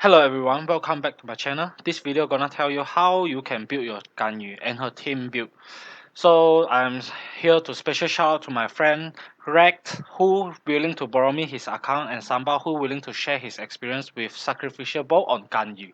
Hello everyone, welcome back to my channel. This video gonna tell you how you can build your Ganyu and her team build. So I'm here to special shout out to my friend Rex who willing to borrow me his account and Samba who willing to share his experience with Sacrificial Bow on Ganyu.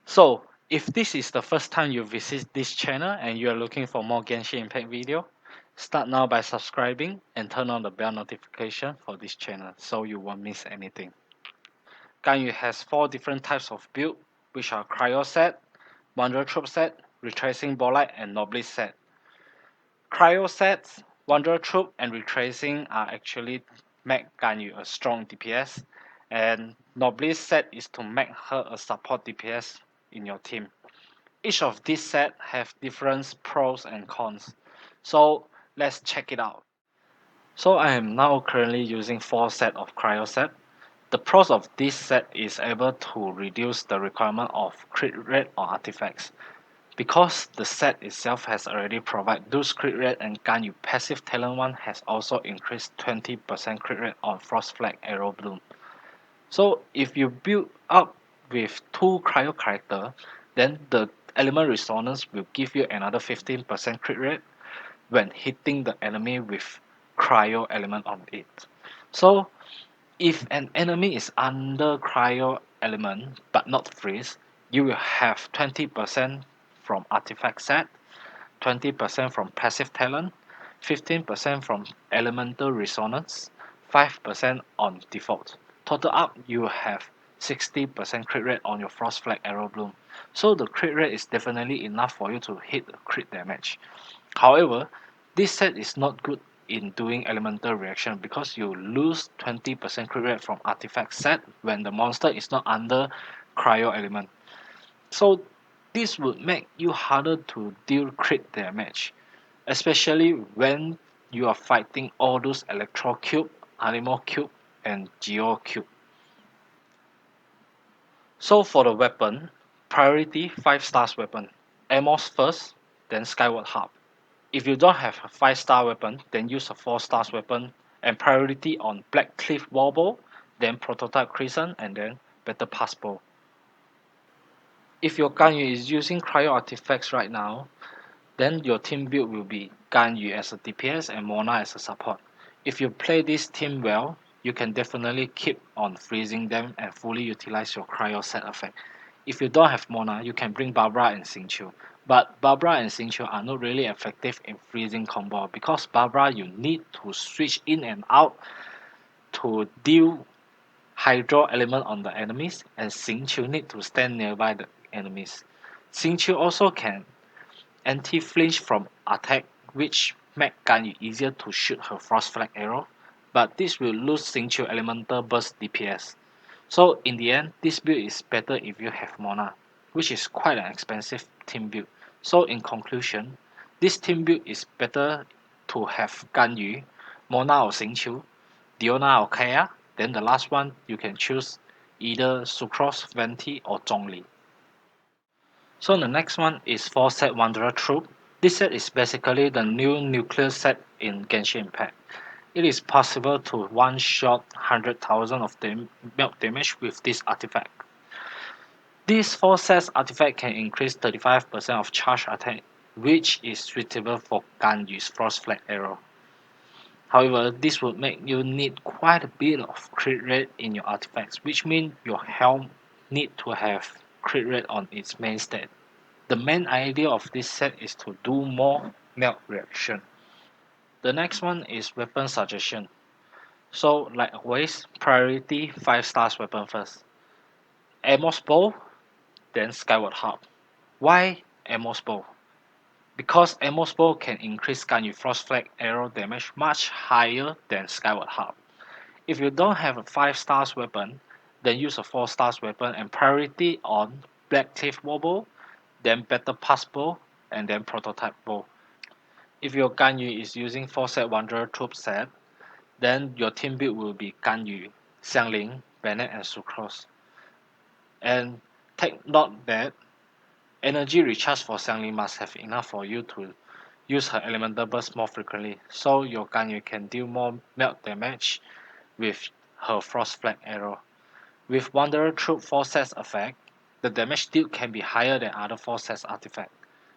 So if this is the first time you visit this channel and you are looking for more Genshin Impact video, start now by subscribing and turn on the bell notification for this channel so you won't miss anything. Ganyu has 4 different types of build, which are Cryo set, Wanderer Troop set, Retracing Bolide, and Noblesse set. Cryo sets, Wanderer Troop, and Retracing are actually make Ganyu a strong DPS, and Noblesse set is to make her a support DPS in your team. Each of these sets have different pros and cons, so let's check it out. So I am now currently using 4 set of Cryo set. The pros of this set is able to reduce the requirement of crit rate or artifacts. Because the set itself has already provided those crit rate and Ganyu passive talent 1 has also increased 20% crit rate on Frost Flag Arrow Bloom. So if you build up with 2 cryo character, then the element resonance will give you another 15% crit rate when hitting the enemy with cryo element on it. So if an enemy is under cryo element but not freeze, you will have 20% from artifact set, 20% from passive talent, 15% from elemental resonance, 5% on default. Total up, you will have 60% crit rate on your Frost Flag Arrow Bloom. So the crit rate is definitely enough for you to hit a crit damage. However, this set is not good in doing elemental reaction because you lose 20% crit rate from artifact set when the monster is not under cryo element. So this would make you harder to deal crit damage, especially when you are fighting all those electro cube, animal cube, and geo cube. So for the weapon, priority 5 stars weapon, Amos first, then Skyward Harp. If you don't have a 5-star weapon, then use a 4 stars weapon and priority on Black Cliff Wobble, then Prototype Crescent, and then Better Pass Bow. If your Ganyu is using Cryo Artifacts right now, then your team build will be Ganyu as a DPS and Mona as a support. If you play this team well, you can definitely keep on freezing them and fully utilize your Cryo set effect. If you don't have Mona, you can bring Barbara and Xingqiu. But Barbara and Xingqiu are not really effective in freezing combo because Barbara you need to switch in and out to deal Hydro element on the enemies and Xingqiu need to stand nearby the enemies. Xingqiu also can anti-flinch from attack which make Ganyu easier to shoot her Frost Flag arrow, but this will lose Xingqiu elemental burst DPS. So in the end, this build is better if you have Mona, which is quite an expensive team build. So in conclusion, this team build is better to have Ganyu, Mona or Xingqiu, Diona or Kaya, then the last one you can choose either Sucrose, Venti or Zhongli. So the next one is 4 set Wanderer Troop. This set is basically the new nuclear set in Genshin Impact. It is possible to one-shot 100,000 of melt damage with this artifact. This 4 sets artifact can increase 35% of charge attack, which is suitable for Ganyu's Frost Flag arrow. However, this would make you need quite a bit of crit rate in your artifacts, which means your helm need to have crit rate on its main stat. The main idea of this set is to do more melt reaction. The next one is weapon suggestion. So like always, priority 5 stars weapon first. Amos Bow, then Skyward Harp. Why Amos Bow? Because Amos Bow can increase Ganyu Frost Flag arrow damage much higher than Skyward Harp. If you don't have a 5 stars weapon, then use a 4 stars weapon and priority on Black Teeth Wobble, then Better Pass Bow, and then Prototype Bow. If your Ganyu is using 4 set Wanderer Troop set, then your team build will be Ganyu, Xiangling, Bennett, and Sucrose. And take note that Energy recharge for Xiangli must have enough for you to use her elemental burst more frequently, so your Ganyu can deal more melt damage with her Frost Flag arrow. With Wanderer Troop 4 sets effect, the damage dealt can be higher than other 4 sets artifact.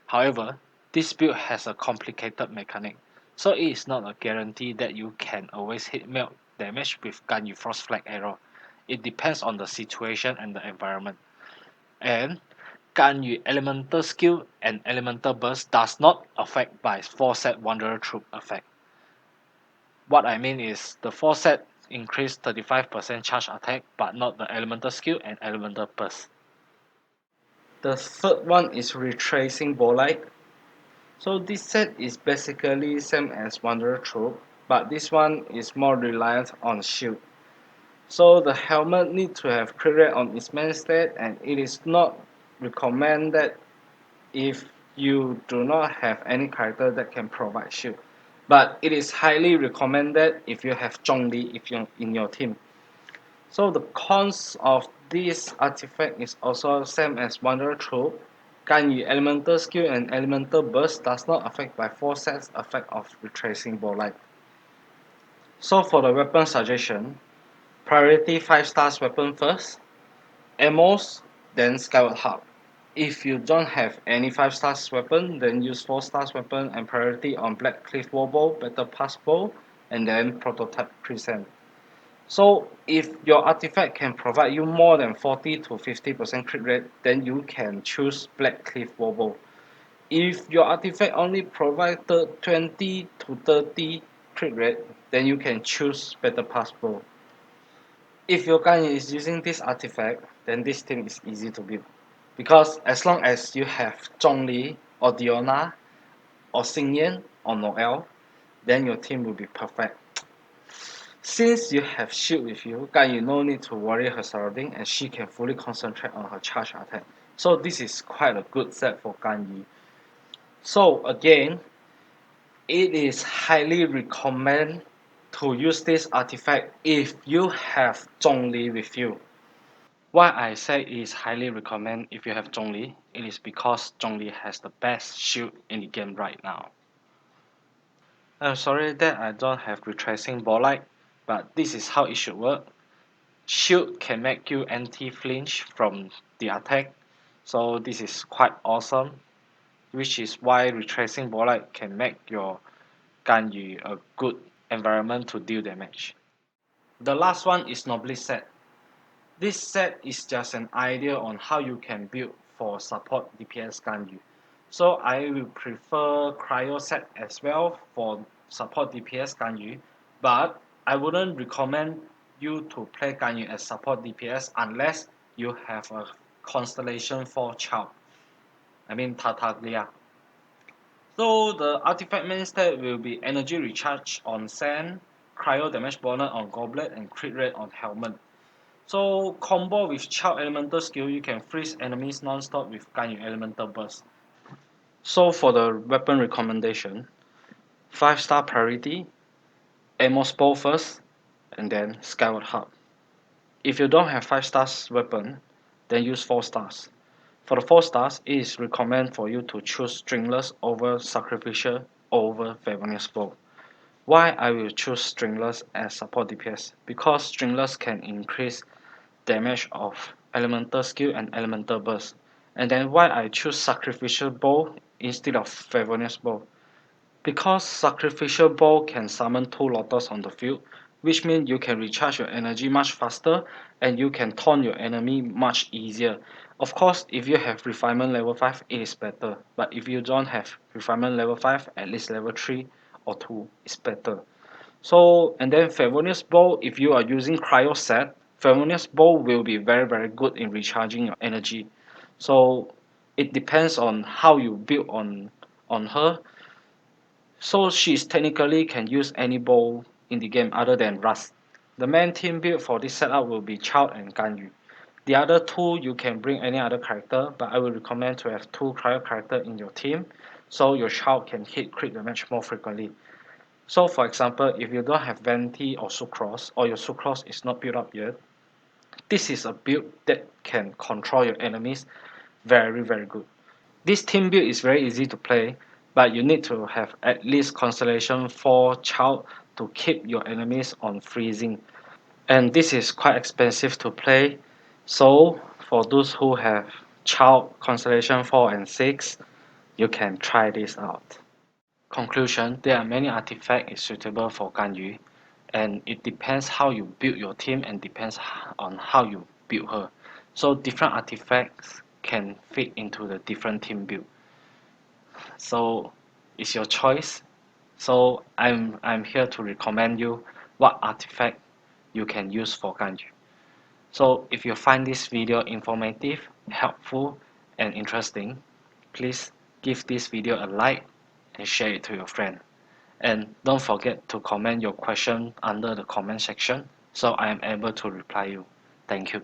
However, this build has a complicated mechanic, so it is not a guarantee that you can always hit melt damage with Ganyu Frost Flag arrow. It depends on the situation and the environment. And Ganyu elemental skill and elemental burst does not affect by 4 set Wanderer Troop effect. What I mean is the 4 set increase 35% charge attack but not the elemental skill and elemental burst. The third one is Retracing Bolide. So this set is basically same as Wanderer Troop, but this one is more reliant on shield. So the helmet need to have crit rate on its main stat, and it is not recommended if you do not have any character that can provide shield. But it is highly recommended if you have Zhongli if you're in your team. So the cons of this artifact is also same as Wanderer Troop. Ganyu elemental skill and elemental burst does not affect by 4 sets effect of retracing bolide. So for the weapon suggestion, priority 5 stars weapon first, Amos, then Skyward Harp. If you don't have any 5 stars weapon, then use 4 stars weapon and priority on Black Cliff Warbow, Battle Pass Bow, and then Prototype Crescent. So if your artifact can provide you more than 40 to 50% crit rate, then you can choose Black Cliff Warbow. If your artifact only provides 20 to 30 crit rate, then you can choose Battle Pass Bow. If your guy is using this artifact, then this team is easy to build. Because as long as you have Zhongli or Diona or Xingyan or Noel, then your team will be perfect. Since you have shield with you, Ganyu no need to worry her surrounding and she can fully concentrate on her charge attack. So this is quite a good set for Ganyu. So again, it is highly recommend to use this artifact if you have Zhongli with you. Why I say it is highly recommend if you have Zhongli, it is because Zhongli has the best shield in the game right now. I'm sorry that I don't have retracing bolide, but this is how it should work. Shield can make you anti-flinch from the attack, so this is quite awesome, which is why retracing bolide can make your Ganyu a good environment to deal damage. The last one is Noblesse set. This set is just an idea on how you can build for support DPS Ganyu. So I will prefer Cryo set as well for support DPS Ganyu, but I wouldn't recommend you to play Ganyu as support DPS unless you have a Constellation 4 child. I mean Tartaglia. So the artifact main stat will be energy recharge on sand, cryo damage bonus on goblet, and crit rate on helmet. So combo with Child Elemental skill, you can freeze enemies non-stop with Ganyu Elemental Burst. So for the weapon recommendation, 5 star priority, Amos Bow first, and then Skyward Harp. If you don't have 5 stars weapon, then use 4 stars. For the 4 stars, it is recommended for you to choose Stringless over Sacrificial over Favonius Bow. Why I will choose Stringless as support DPS? Because Stringless can increase damage of elemental skill and elemental burst. And then why I choose sacrificial bow instead of Favonius bow? Because sacrificial bow can summon 2 lotus on the field, which means you can recharge your energy much faster and you can taunt your enemy much easier. Of course, if you have refinement level 5, it is better. But if you don't have refinement level 5, at least level 3 or 2 is better. So, and then Favonius Bow, if you are using Cryo set, Favonius Bow will be very good in recharging your energy. So, it depends on how you build on her. So, she's technically can use any bow in the game other than Rust. The main team build for this setup will be Child and Ganyu. The other two, you can bring any other character, but I will recommend to have 2 Cryo character in your team, so your Child can hit crit damage more frequently. So for example, if you don't have Venti or Sucrose, or your Sucrose is not built up yet, this is a build that can control your enemies very good. This team build is very easy to play, but you need to have at least Constellation 4 Child to keep your enemies on freezing. And this is quite expensive to play, so for those who have Child Constellation 4 and 6, you can try this out. Conclusion: there are many artifacts suitable for Ganyu, and it depends how you build your team and depends on how you build her. So different artifacts can fit into the different team build. So it's your choice. So I'm here to recommend you what artifact you can use for Ganyu. So if you find this video informative, helpful, and interesting, please give this video a like and share it to your friend. And don't forget to comment your question under the comment section so I am able to reply you. Thank you.